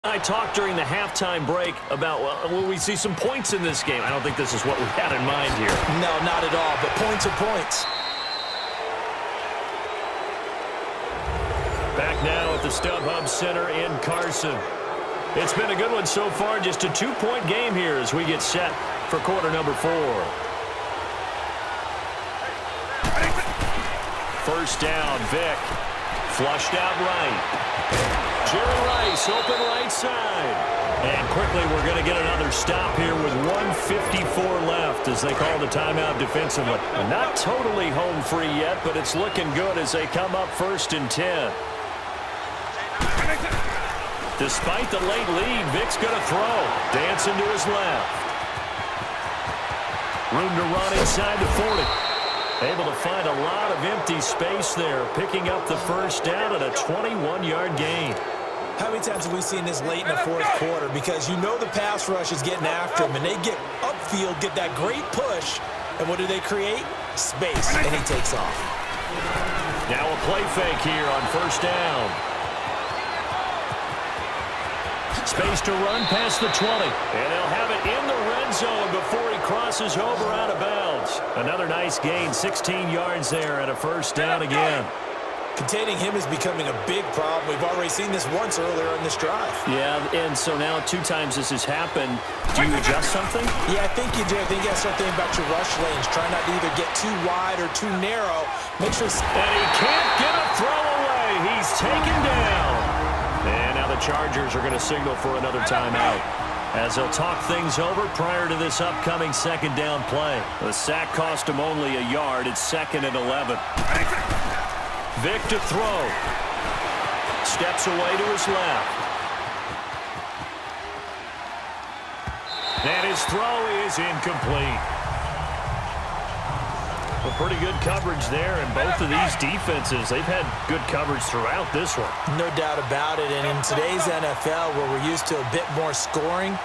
I talked during the halftime break about, well, will we see some points in this game? I don't think this is what we had in mind here. No, not at all, but points are points. Back now at the StubHub Center in Carson. It's been a good one so far, just a 2-point game here as we get set for quarter number 4. First down, Vick. Flushed out right. Jerry Rice, open right side. And quickly we're going to get another stop here with 1:54 left as they call the timeout defensively. Not totally home free yet, but it's looking good as they come up 1st and 10. Despite the late lead, Vick's going to throw. Dancing to his left. Room to run inside the 40. Able to find a lot of empty space there, picking up the first down at a 21-yard gain. How many times have we seen this late in the fourth quarter? Because you know the pass rush is getting after him, and they get upfield, get that great push, and what do they create? Space, and he takes off. Now a play fake here on first down. Space to run past the 20. And they'll have it in the red zone before he crosses over out of bounds. Another nice gain, 16 yards there, and a first down again. Containing him is becoming a big problem. We've already seen this once earlier in this drive. Yeah, and so now 2 times this has happened. Do you adjust something? Yeah, I think you do. I think you got to start thinking about your rush lanes. Try not to either get too wide or too narrow. Make sure. And he can't get a throw away. He's taken down. And now the Chargers are going to signal for another timeout as they'll talk things over prior to this upcoming second down play. The sack cost him only a yard. It's 2nd and 11. Vick to throw. Steps away to his left. And his throw is incomplete. Well, pretty good coverage there, and both of these defenses, they've had good coverage throughout this one. No doubt about it, and in today's NFL, where we're used to a bit more scoring,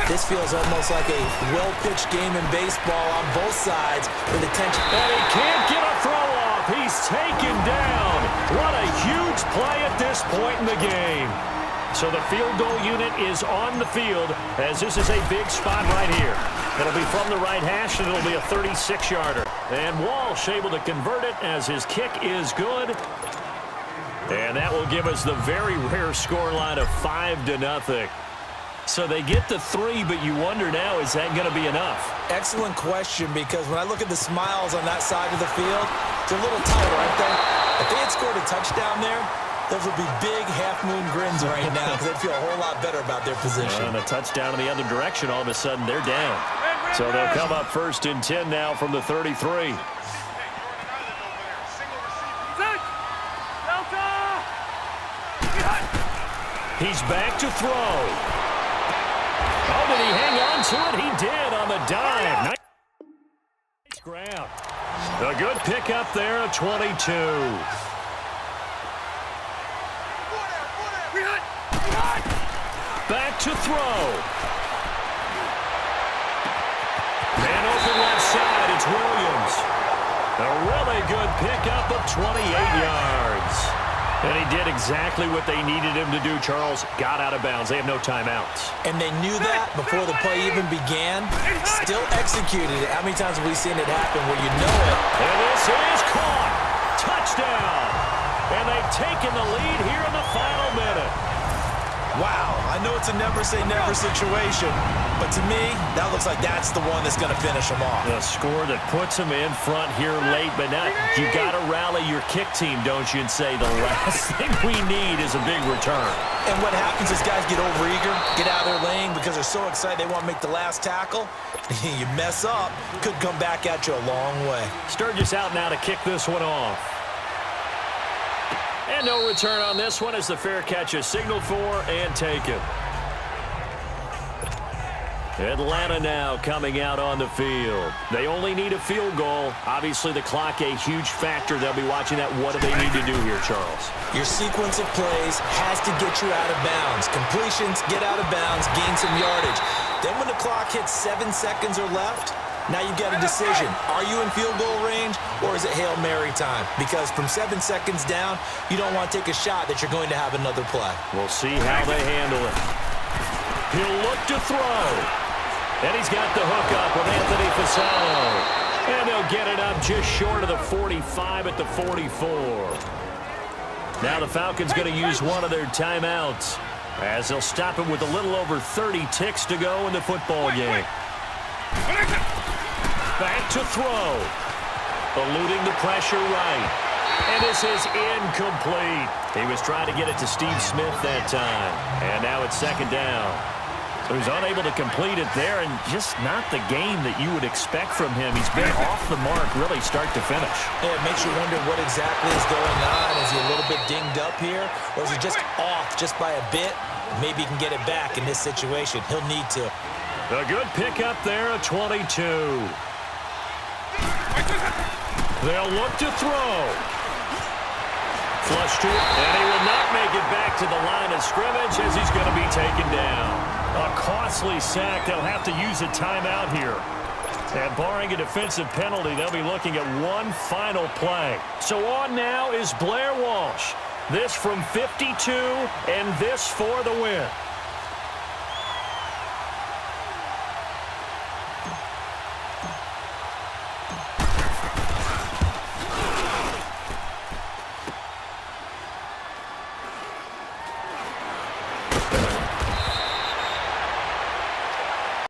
this feels almost like a well-pitched game in baseball on both sides with attention. And he can't get a throw off. He's taken down. What a huge play at this point in the game. So the field goal unit is on the field as this is a big spot right here. It'll be from the right hash, and it'll be a 36-yarder. And Walsh able to convert it as his kick is good. And that will give us the very rare scoreline of 5-0. So they get the 3, but you wonder now, is that going to be enough? Excellent question, because when I look at the smiles on that side of the field, it's a little tighter, aren't they? If they had scored a touchdown there, those would be big half-moon grins right now because they'd feel a whole lot better about their position. And a touchdown in the other direction, all of a sudden they're down. So they'll come up 1st and 10 now from the 33. He's back to throw. Oh, did he hang on to it? He did on the dive. Nice grab. A good pickup there, a 22. Back to throw. Man open left side, it's Williams. A really good pickup of 28 yards. And he did exactly what they needed him to do, Charles. Got out of bounds. They have no timeouts. And they knew that before the play even began. Still executed it. How many times have we seen it happen where you know it? And this is caught. Touchdown. And they've taken the lead here in the final minute. Wow, I know it's a never-say-never situation, but to me, that looks like that's the one that's going to finish them off. The score that puts them in front here late, but now you got to rally your kick team, don't you, and say the last thing we need is a big return. And what happens is guys get overeager, get out of their lane because they're so excited they want to make the last tackle. You mess up, could come back at you a long way. Sturgis out now to kick this one off. And no return on this one as the fair catch is signaled for and taken. Atlanta now coming out on the field. They only need a field goal. Obviously, the clock a huge factor. They'll be watching that. What do they need to do here, Charles? Your sequence of plays has to get you out of bounds. Completions, get out of bounds, gain some yardage. Then when the clock hits 7 seconds or left, now you've got a decision. Are you in field goal range or is it Hail Mary time? Because from 7 seconds down, you don't want to take a shot that you're going to have another play. We'll see how they handle it. He'll look to throw. And he's got the hook up with Anthony Fasano. And they'll get it up just short of the 45 at the 44. Now the Falcons going to use one of their timeouts as they'll stop him with a little over 30 ticks to go in the football game. Back to throw. Eluding the pressure right. And this is incomplete. He was trying to get it to Steve Smith that time. And now it's second down. So he's unable to complete it there, and just not the game that you would expect from him. He's been off the mark really start to finish. Yeah, it makes you wonder what exactly is going on. Is he a little bit dinged up here, or is he just off just by a bit? Maybe he can get it back in this situation. He'll need to. A good pickup there, a 22. They'll look to throw. Flush to it, and he will not make it back to the line of scrimmage as he's going to be taken down. A costly sack. They'll have to use a timeout here. And barring a defensive penalty, they'll be looking at one final play. So on now is Blair Walsh. This from 52, and this for the win.